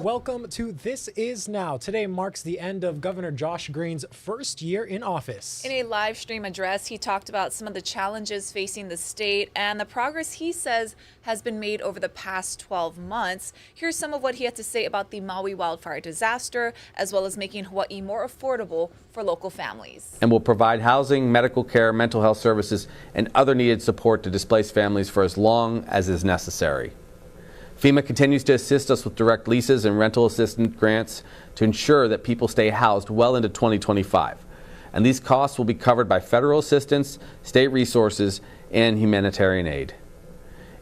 Welcome to This Is Now. Today marks the end of Governor Josh Green's first year in office. In a live stream address, he talked about some of the challenges facing the state and the progress he says has been made over the past 12 months. Here's some of what he had to say about the Maui wildfire disaster, as well as making Hawaii more affordable for local families. And will provide housing, medical care, mental health services, and other needed support to displaced families for as long as is necessary. FEMA continues to assist us with direct leases and rental assistance grants to ensure that people stay housed well into 2025. And these costs will be covered by federal assistance, state resources, and humanitarian aid.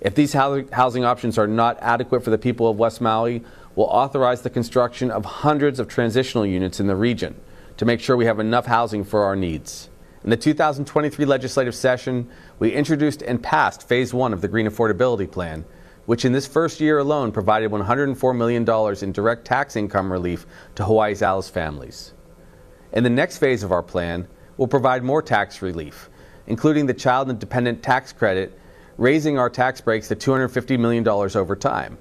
If these housing options are not adequate for the people of West Maui, we'll authorize the construction of hundreds of transitional units in the region to make sure we have enough housing for our needs. In the 2023 legislative session, we introduced and passed Phase 1 of the Green Affordability Plan, which in this first year alone provided $104 million in direct tax income relief to Hawaii's Alice families. In the next phase of our plan, we'll provide more tax relief, including the Child and Dependent Tax Credit, raising our tax breaks to $250 million over time,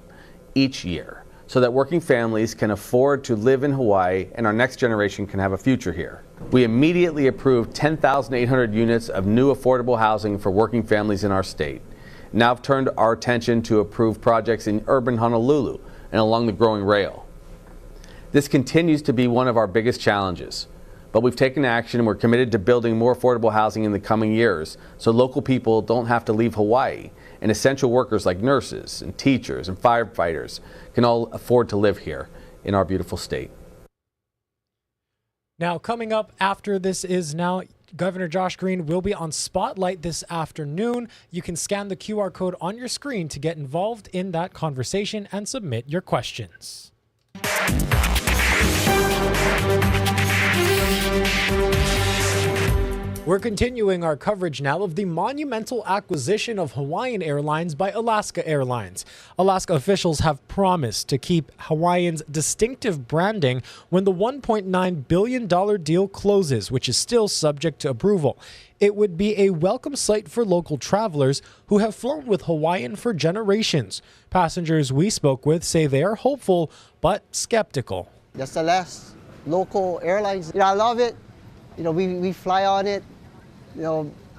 each year, so that working families can afford to live in Hawaii and our next generation can have a future here. We immediately approved 10,800 units of new affordable housing for working families in our state. Now have turned our attention to approve projects in urban Honolulu and along the growing rail. This continues to be one of our biggest challenges, but we've taken action and we're committed to building more affordable housing in the coming years so local people don't have to leave Hawaii and essential workers like nurses and teachers and firefighters can all afford to live here in our beautiful state. Now, coming up after This Is Now, Governor Josh Green will be on Spotlight this afternoon. You can scan the QR code on your screen to get involved in that conversation and submit your questions. We're continuing our coverage now of the monumental acquisition of Hawaiian Airlines by Alaska Airlines. Alaska officials have promised to keep Hawaiian's distinctive branding when the $1.9 billion deal closes, which is still subject to approval. It would be a welcome sight for local travelers who have flown with Hawaiian for generations. Passengers we spoke with say they are hopeful but skeptical. That's the last local airlines. I love it. We fly on it.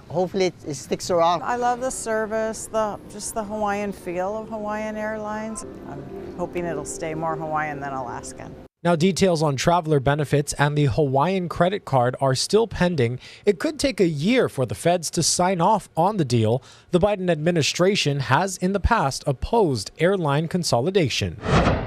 Hopefully it sticks around. I love the service, just the Hawaiian feel of Hawaiian Airlines. I'm hoping it'll stay more Hawaiian than Alaskan. Now, details on traveler benefits and the Hawaiian credit card are still pending. It could take a year for the feds to sign off on the deal. The Biden administration has in the past opposed airline consolidation.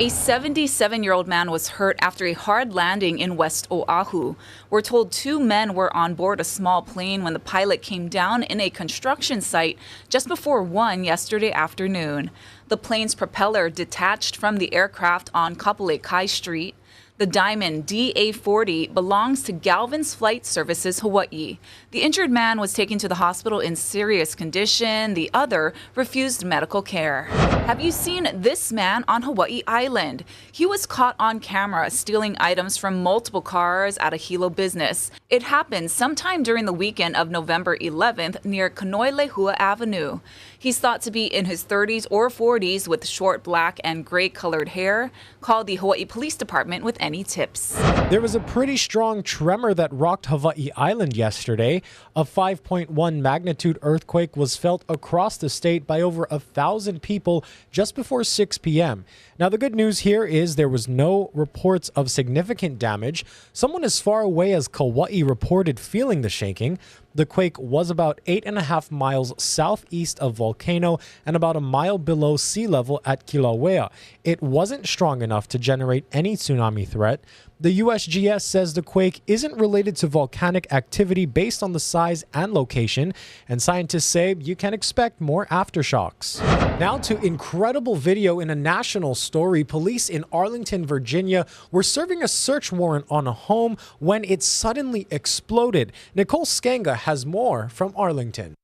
A 77-year-old man was hurt after a hard landing in West Oahu. We're told two men were on board a small plane when the pilot came down in a construction site just before 1 yesterday afternoon. The plane's propeller detached from the aircraft on Kapolei Kai Street. The Diamond DA-40 belongs to Galvin's Flight Services Hawaii. The injured man was taken to the hospital in serious condition. The other refused medical care. Have you seen this man on Hawaii Island? He was caught on camera stealing items from multiple cars at a Hilo business. It happened sometime during the weekend of November 11th near Kanoilehua Avenue. He's thought to be in his 30s or 40s with short black and gray colored hair. Call the Hawaii Police Department with any tips. There was a pretty strong tremor that rocked Hawaii Island yesterday. A 5.1 magnitude earthquake was felt across the state by over 1,000 people just before 6 p.m. Now, the good news here is there was no reports of significant damage. Someone as far away as Kauai reported feeling the shaking. The quake was about 8.5 miles southeast of Volcano and about a mile below sea level at Kilauea. It wasn't strong enough to generate any tsunami threat. The USGS says the quake isn't related to volcanic activity based on the size and location, and scientists say you can expect more aftershocks. Now to incredible video in a national story. Police in Arlington, Virginia were serving a search warrant on a home when it suddenly exploded. Nicole Skenga has more from Arlington.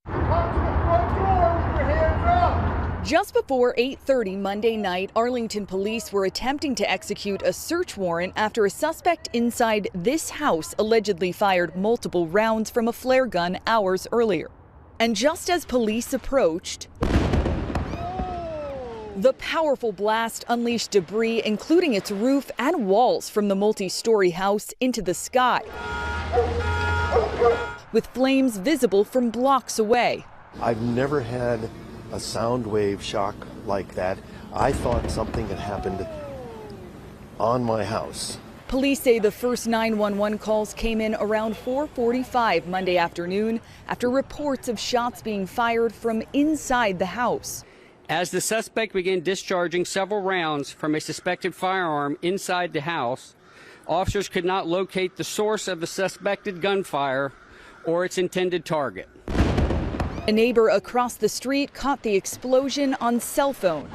Just before 8:30 Monday night, Arlington police were attempting to execute a search warrant after a suspect inside this house allegedly fired multiple rounds from a flare gun hours earlier. And just as police approached, the powerful blast unleashed debris, including its roof and walls, from the multi-story house into the sky, with flames visible from blocks away. I've never had a sound wave shock like that. I thought something had happened on my house. Police say the first 911 calls came in around 4:45 Monday afternoon after reports of shots being fired from inside the house. As the suspect began discharging several rounds from a suspected firearm inside the house, officers could not locate the source of the suspected gunfire or its intended target. A neighbor across the street caught the explosion on cell phone.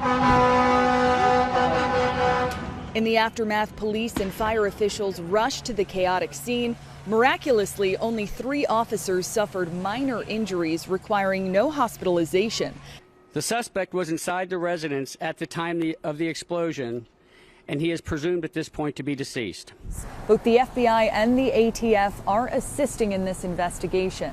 In the aftermath, police and fire officials rushed to the chaotic scene. Miraculously, only 3 officers suffered minor injuries requiring no hospitalization. The suspect was inside the residence at the time of the explosion, and he is presumed at this point to be deceased. Both the FBI and the ATF are assisting in this investigation.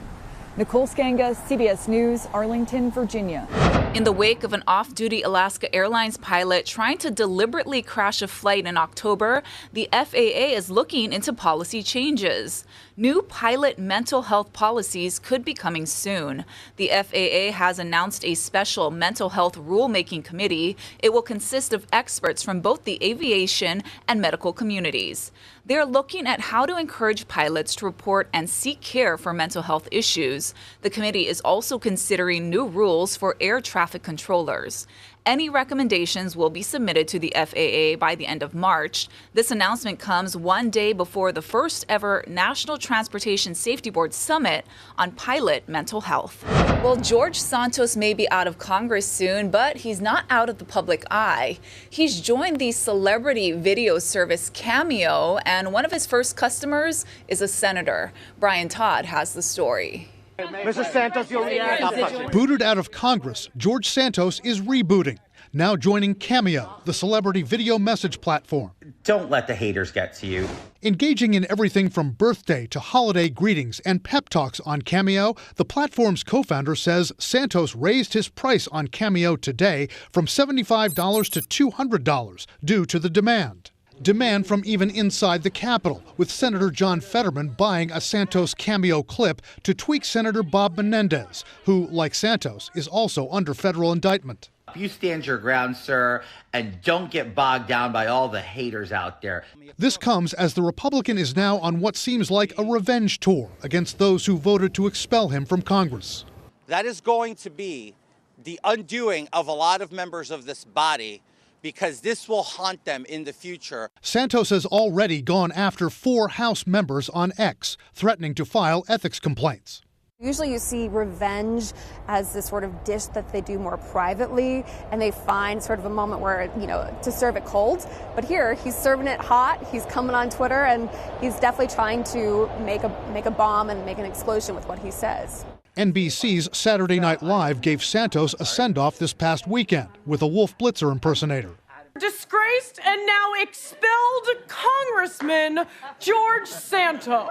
Nicole Skenga, CBS News, Arlington, Virginia. In the wake of an off-duty Alaska Airlines pilot trying to deliberately crash a flight in October, the FAA is looking into policy changes. New pilot mental health policies could be coming soon. The FAA has announced a special mental health rulemaking committee. It will consist of experts from both the aviation and medical communities. They're looking at how to encourage pilots to report and seek care for mental health issues. The committee is also considering new rules for air traffic controllers. Any recommendations will be submitted to the FAA by the end of March. This announcement comes one day before the first ever National Transportation Safety Board Summit on pilot mental health. Well, George Santos may be out of Congress soon, but he's not out of the public eye. He's joined the celebrity video service Cameo, and one of his first customers is a senator. Brian Todd has the story. Mr. Santos, you'll react. Booted out of Congress, George Santos is rebooting, now joining Cameo, the celebrity video message platform. Don't let the haters get to you. Engaging in everything from birthday to holiday greetings and pep talks on Cameo, the platform's co-founder says Santos raised his price on Cameo today from $75 to $200 due to the demand. Demand from even inside the Capitol, with Senator John Fetterman buying a Santos Cameo clip to tweak Senator Bob Menendez, who, like Santos, is also under federal indictment. You stand your ground, sir, and don't get bogged down by all the haters out there. This comes as the Republican is now on what seems like a revenge tour against those who voted to expel him from Congress. That is going to be the undoing of a lot of members of this body, because this will haunt them in the future. Santos has already gone after 4 House members on X, threatening to file ethics complaints. Usually you see revenge as this sort of dish that they do more privately, and they find sort of a moment where, to serve it cold. But here, he's serving it hot, he's coming on Twitter, and he's definitely trying to make a bomb and make an explosion with what he says. NBC's Saturday Night Live gave Santos a send-off this past weekend with a Wolf Blitzer impersonator. Disgraced and now expelled Congressman George Santos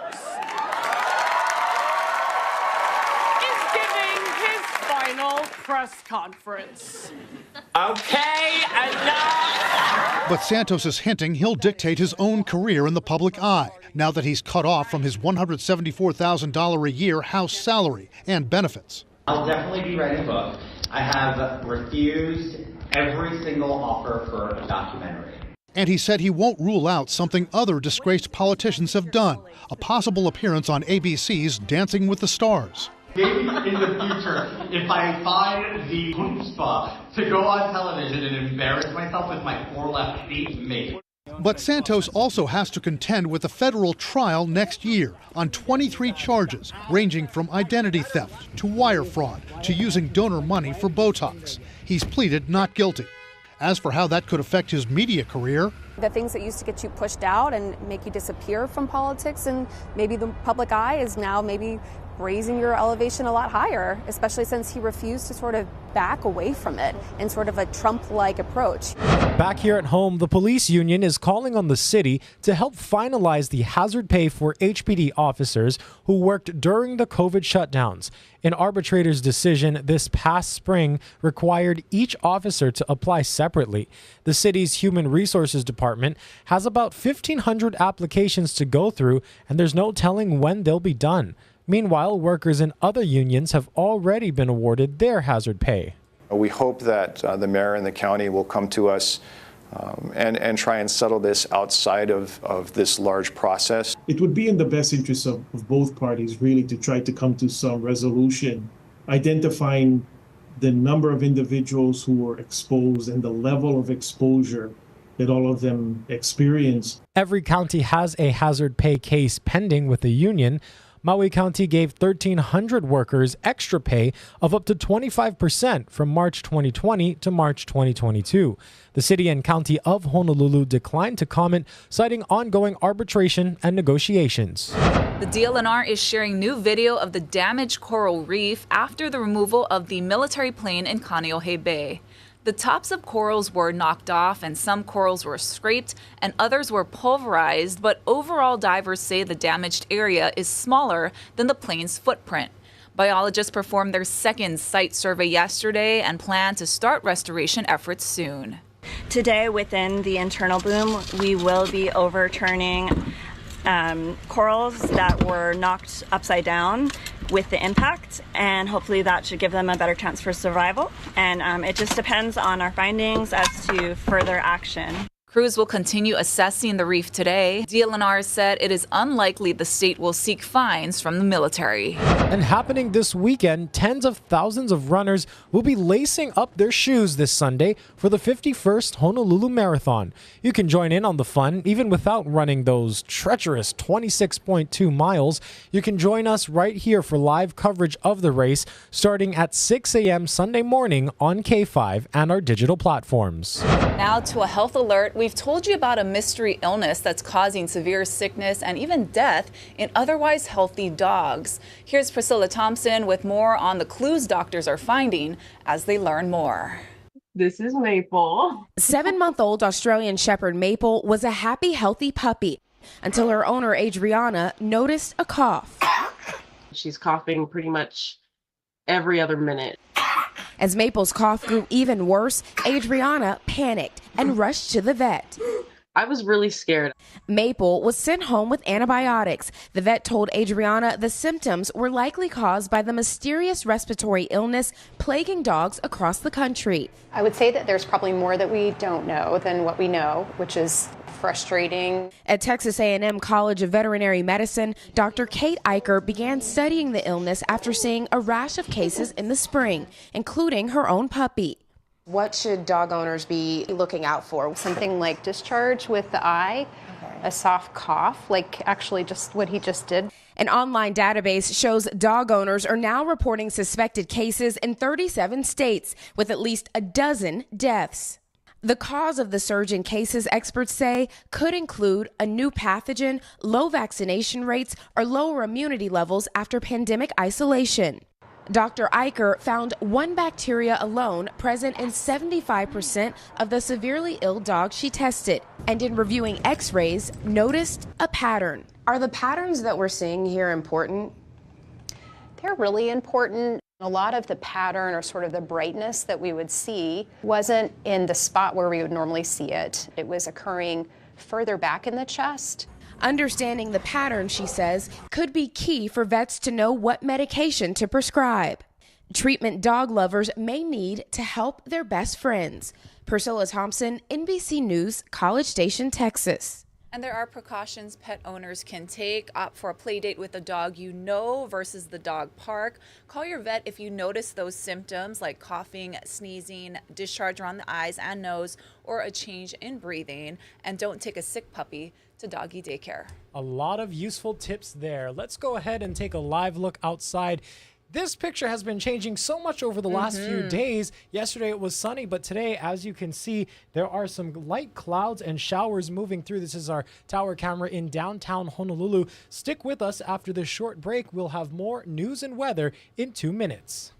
is giving his final press conference. Okay, enough! But Santos is hinting he'll dictate his own career in the public eye, now that he's cut off from his $174,000 a year House salary and benefits. I'll definitely be writing a book. I have refused every single offer for a documentary. And he said he won't rule out something other disgraced politicians have done, a possible appearance on ABC's Dancing with the Stars. Maybe in the future, if I find the chutzpah to go on television and embarrass myself with my 4 left feet, maybe. But Santos also has to contend with a federal trial next year on 23 charges, ranging from identity theft to wire fraud to using donor money for Botox. He's pleaded not guilty. As for how that could affect his media career, the things that used to get you pushed out and make you disappear from politics and maybe the public eye is now maybe raising your elevation a lot higher, especially since he refused to sort of back away from it in sort of a Trump-like approach. Back here at home, the police union is calling on the city to help finalize the hazard pay for HPD officers who worked during the COVID shutdowns. An arbitrator's decision this past spring required each officer to apply separately. The city's Human Resources Department has about 1,500 applications to go through, and there's no telling when they'll be done. Meanwhile, workers in other unions have already been awarded their hazard pay. We hope that the mayor and the county will come to us and try and settle this outside of this large process. It would be in the best interest of both parties, really, to try to come to some resolution, identifying the number of individuals who were exposed and the level of exposure that all of them experienced. Every county has a hazard pay case pending with the union. Maui County gave 1,300 workers extra pay of up to 25% from March 2020 to March 2022. The city and county of Honolulu declined to comment, citing ongoing arbitration and negotiations. The DLNR is sharing new video of the damaged coral reef after the removal of the military plane in Kaneohe Bay. The tops of corals were knocked off and some corals were scraped and others were pulverized, but overall divers say the damaged area is smaller than the plane's footprint. Biologists performed their second site survey yesterday and plan to start restoration efforts soon. Today, within the internal boom, we will be overturning corals that were knocked upside down with the impact, and hopefully that should give them a better chance for survival. And it just depends on our findings as to further action. Crews will continue assessing the reef today. DLNR said it is unlikely the state will seek fines from the military. And happening this weekend, tens of thousands of runners will be lacing up their shoes this Sunday for the 51st Honolulu Marathon. You can join in on the fun even without running those treacherous 26.2 miles. You can join us right here for live coverage of the race starting at 6 a.m. Sunday morning on K5 and our digital platforms. Now to a health alert. We've told you about a mystery illness that's causing severe sickness and even death in otherwise healthy dogs. Here's Priscilla Thompson with more on the clues doctors are finding as they learn more. This is Maple. 7-month-old Australian Shepherd Maple was a happy, healthy puppy until her owner, Adriana, noticed a cough. She's coughing pretty much every other minute. As Maple's cough grew even worse, Adriana panicked and rushed to the vet. I was really scared. Maple was sent home with antibiotics. The vet told Adriana the symptoms were likely caused by the mysterious respiratory illness plaguing dogs across the country. I would say that there's probably more that we don't know than what we know, which is frustrating. At Texas A&M College of Veterinary Medicine, Dr. Kate Eicher began studying the illness after seeing a rash of cases in the spring, including her own puppy. What should dog owners be looking out for? Something like discharge with the eye, a soft cough, like actually just what he just did. An online database shows dog owners are now reporting suspected cases in 37 states, with at least a dozen deaths. The cause of the surge in cases, experts say, could include a new pathogen, low vaccination rates, or lower immunity levels after pandemic isolation. Dr. Eicher found one bacteria alone present in 75% of the severely ill dogs she tested, and in reviewing x-rays, noticed a pattern. Are the patterns that we're seeing here important? They're really important. A lot of the pattern or sort of the brightness that we would see wasn't in the spot where we would normally see it. It was occurring further back in the chest. Understanding the pattern, she says, could be key for vets to know what medication to prescribe. treatment dog lovers may need to help their best friends. Priscilla Thompson, NBC News, College Station, Texas. And there are precautions pet owners can take. Opt for a play date with a dog you know versus the dog park. Call your vet if you notice those symptoms like coughing, sneezing, discharge around the eyes and nose, or a change in breathing. And don't take a sick puppy to doggy daycare. A lot of useful tips there. Let's go ahead and take a live look outside. This picture has been changing so much over the last few days. Yesterday it was sunny, but today, as you can see, there are some light clouds and showers moving through. This is our tower camera in downtown Honolulu. Stick with us after this short break. We'll have more news and weather in 2 minutes.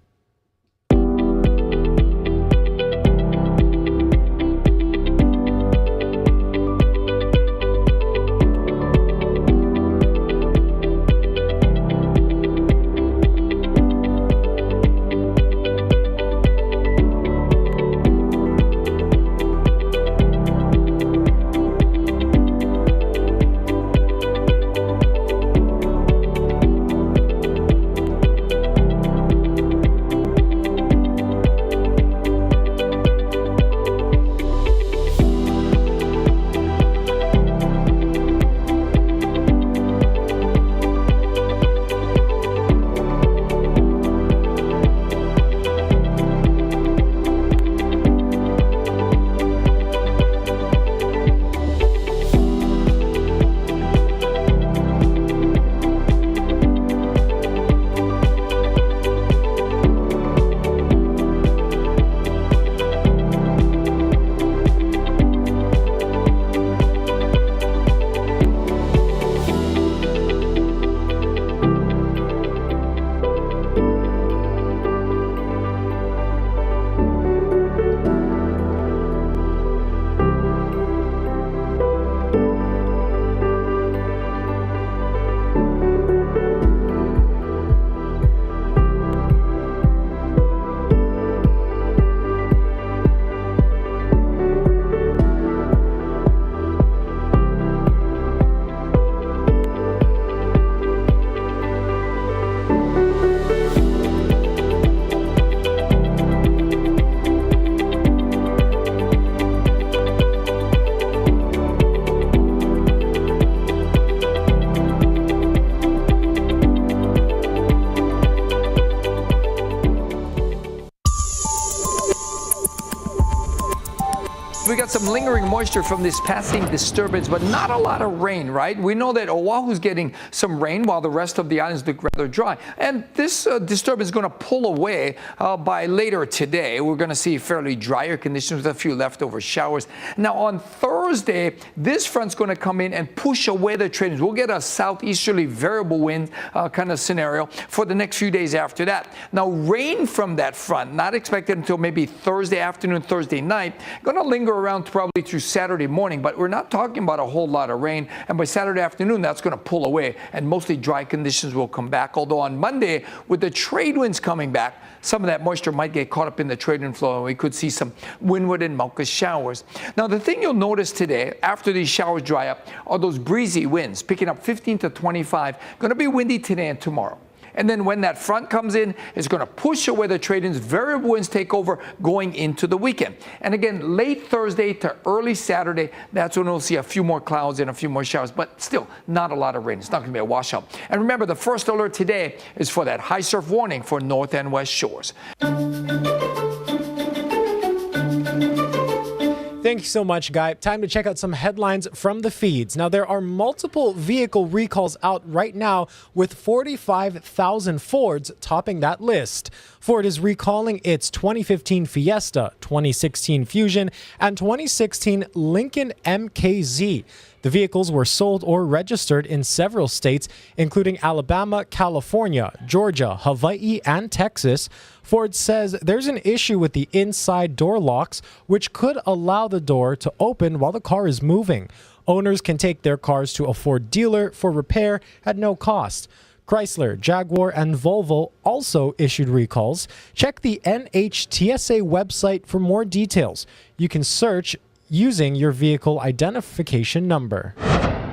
We got some lingering moisture from this passing disturbance, but not a lot of rain, right? We know that Oahu's getting some rain while the rest of the islands look rather dry. And this disturbance is going to pull away by later today. We're going to see fairly drier conditions with a few leftover showers. Now on Thursday, this front's going to come in and push away the trade winds. We'll get a southeasterly variable wind kind of scenario for the next few days after that. Now rain from that front, not expected until maybe Thursday afternoon, Thursday night, going to linger around probably through Saturday morning, but we're not talking about a whole lot of rain. And by Saturday afternoon, that's going to pull away and mostly dry conditions will come back. Although on Monday, with the trade winds coming back, some of that moisture might get caught up in the trade wind flow and we could see some windward and mucus showers. Now, the thing you'll notice today, after these showers dry up, are those breezy winds picking up 15 to 25. Going to be windy today and tomorrow. And then when that front comes in, it's going to push away the trade winds. Variable winds take over going into the weekend. And again, late Thursday to early Saturday, that's when we'll see a few more clouds and a few more showers, but still not a lot of rain. It's not going to be a washout. And remember, the first alert today is for that high surf warning for north and west shores. Thank you so much, Guy. Time to check out some headlines from the feeds. Now, there are multiple vehicle recalls out right now, with 45,000 Fords topping that list. Ford is recalling its 2015 Fiesta, 2016 Fusion, and 2016 Lincoln MKZ. The vehicles were sold or registered in several states, including Alabama, California, Georgia, Hawaii, and Texas. Ford says there's an issue with the inside door locks, which could allow the door to open while the car is moving. Owners can take their cars to a Ford dealer for repair at no cost. Chrysler, Jaguar, and Volvo also issued recalls. Check the NHTSA website for more details. You can search using your vehicle identification number.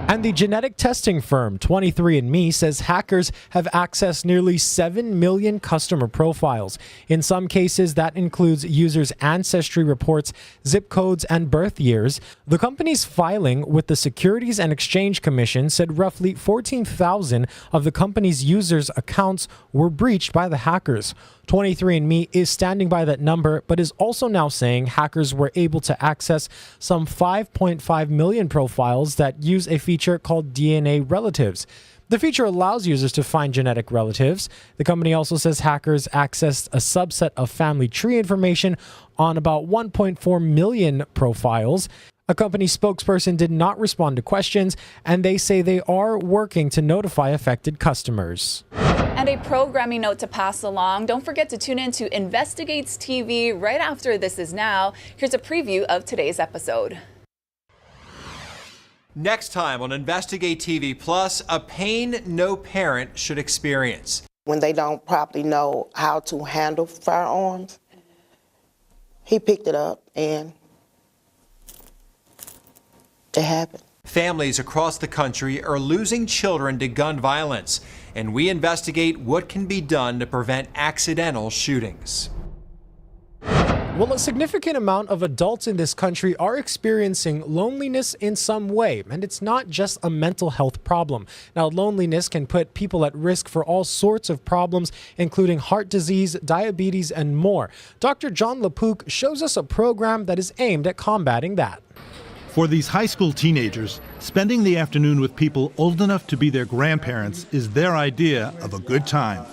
And the genetic testing firm 23andMe says hackers have accessed nearly 7 million customer profiles. In some cases, that includes users' ancestry reports, zip codes, and birth years. The company's filing with the Securities and Exchange Commission said roughly 14,000 of the company's users' accounts were breached by the hackers. 23andMe is standing by that number, but is also now saying hackers were able to access some 5.5 million profiles that use a feature called DNA relatives. The feature allows users to find genetic relatives. The company also says hackers accessed a subset of family tree information on about 1.4 million profiles. A company spokesperson did not respond to questions, and they say they are working to notify affected customers. And a programming note to pass along. Don't forget to tune in to Investigates TV right after This Is Now. Here's a preview of today's episode. Next time on Investigate TV Plus, a pain no parent should experience. When they don't properly know how to handle firearms, he picked it up and it happened. Families across the country are losing children to gun violence, and we investigate what can be done to prevent accidental shootings. Well, a significant amount of adults in this country are experiencing loneliness in some way, and it's not just a mental health problem. Now, loneliness can put people at risk for all sorts of problems, including heart disease, diabetes, and more. Dr. John LaPook shows us a program that is aimed at combating that. For these high school teenagers, spending the afternoon with people old enough to be their grandparents is their idea of a good time.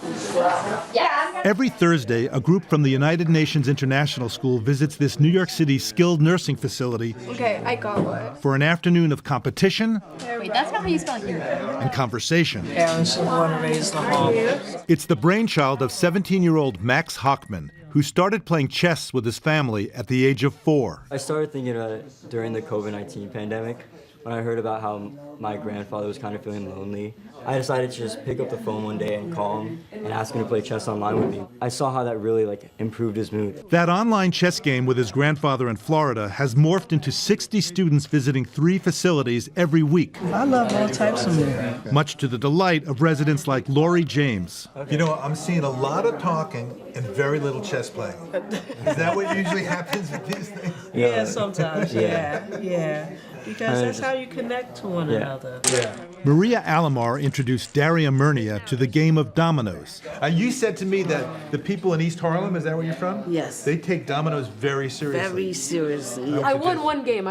Every Thursday, a group from the United Nations International School visits this New York City skilled nursing facility Okay, I got one. for an afternoon of competition Wait, that's not how you spell it. and conversation. Parents should want to raise the home. It's the brainchild of 17-year-old Max Hockman, who started playing chess with his family at the age of 4. I started thinking about it during the COVID-19 pandemic. When I heard about how my grandfather was kind of feeling lonely, I decided to just pick up the phone one day and call him and ask him to play chess online with me. I saw how that really improved his mood. That online chess game with his grandfather in Florida has morphed into 60 students visiting 3 facilities every week. I love all types of movies. Much to the delight of residents like Lori James. You know, I'm seeing a lot of talking and very little chess playing. Is that what usually happens with these things? Yeah, sometimes, yeah. Because that's how you connect to one another. Maria Alomar introduced Daria Murnia to the game of dominoes. You said to me that the people in East Harlem, is that where you're from? Yes. They take dominoes very seriously. Very seriously. I won one game,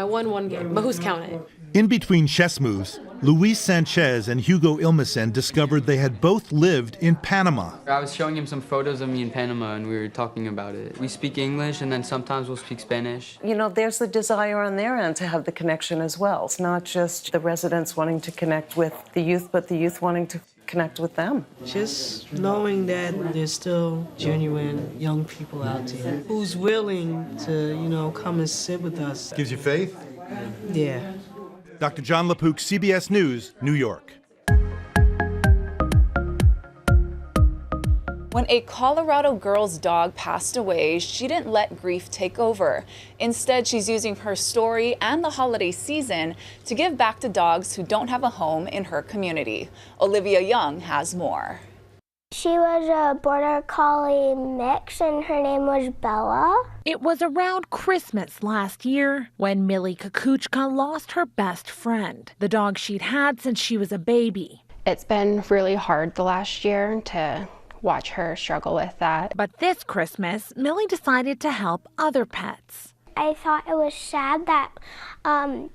but who's counting? In between chess moves, Luis Sanchez and Hugo Ilmesen discovered they had both lived in Panama. I was showing him some photos of me in Panama, and we were talking about it. We speak English, and then sometimes we'll speak Spanish. You know, there's the desire on their end to have the connection as well. It's not just the residents wanting to connect with the youth, but the youth wanting to connect with them. Just knowing that there's still genuine young people out there who's willing to, come and sit with us. Gives you faith? Yeah. Dr. John LaPook, CBS News, New York. When a Colorado girl's dog passed away, she didn't let grief take over. Instead, she's using her story and the holiday season to give back to dogs who don't have a home in her community. Olivia Young has more. She was a border collie mix and her name was Bella. It was around Christmas last year when Millie Kukuchka lost her best friend, the dog she'd had since she was a baby. It's been really hard the last year to watch her struggle with that. But this Christmas, Millie decided to help other pets. I thought it was sad that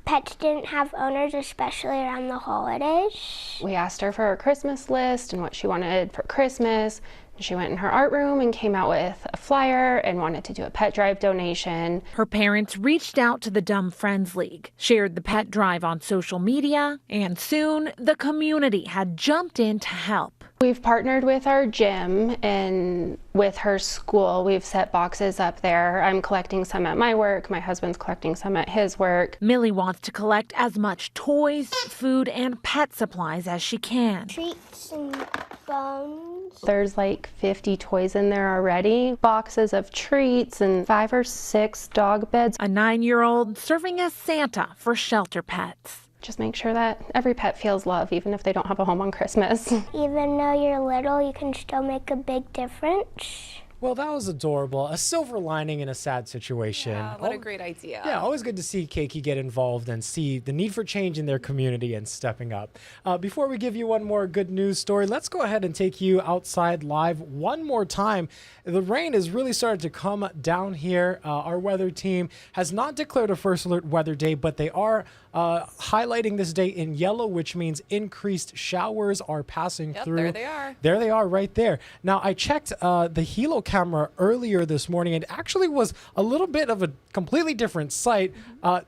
pets didn't have owners, especially around the holidays. We asked her for her Christmas list and what she wanted for Christmas. She went in her art room and came out with a flyer and wanted to do a pet drive donation. Her parents reached out to the Dumb Friends League, shared the pet drive on social media, and soon the community had jumped in to help. We've partnered with our gym and with her school. We've set boxes up there. I'm collecting some at my work. My husband's collecting some at his work. Millie wants to collect as much toys, food, and pet supplies as she can. Treats and bones. There's like 50 toys in there already. Boxes of treats and 5 or 6 dog beds. A 9-year-old serving as Santa for shelter pets. Just make sure that every pet feels love, even if they don't have a home on Christmas. Even though you're little, you can still make a big difference. Well, that was adorable. A silver lining in a sad situation. Yeah, what a great idea. Yeah, always good to see Keiki get involved and see the need for change in their community and stepping up. Before we give you one more good news story, let's go ahead and take you outside live one more time. The rain has really started to come down here. Our weather team has not declared a first alert weather day, but they are highlighting this day in yellow, which means increased showers are passing through. There they are. There they are right there. Now, I checked the Hilo camera earlier this morning. It actually was a little bit of a completely different sight.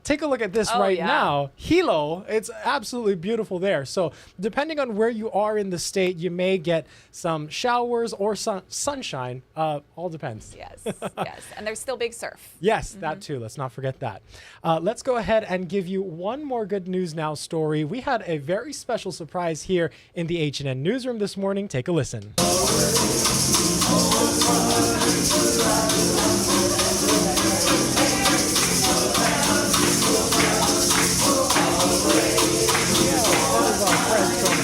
Take a look at this now. Hilo, it's absolutely beautiful there. So depending on where you are in the state, you may get some showers or sunshine. All depends. Yes, yes. And there's still big surf. Yes, that too. Let's not forget that. Let's go ahead and give you one more good news now story. We had a very special surprise here in the H&N newsroom this morning. Take a listen.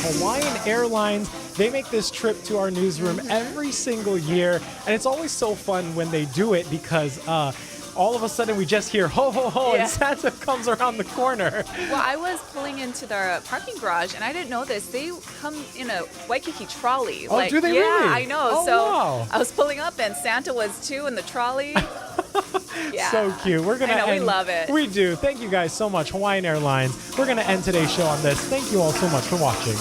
Hawaiian Airlines, they make this trip to our newsroom every single year, and it's always so fun when they do it because all of a sudden we just hear ho ho ho and Santa comes around the corner. Well, I was pulling into the parking garage and I didn't know this. They come in a Waikiki trolley. Oh, do they really? Yeah, I know. Oh, so wow. I was pulling up and Santa was too in the trolley. Yeah. So cute. We're gonna we love it. We do. Thank you guys so much, Hawaiian Airlines. We're gonna end today's show on this. Thank you all so much for watching.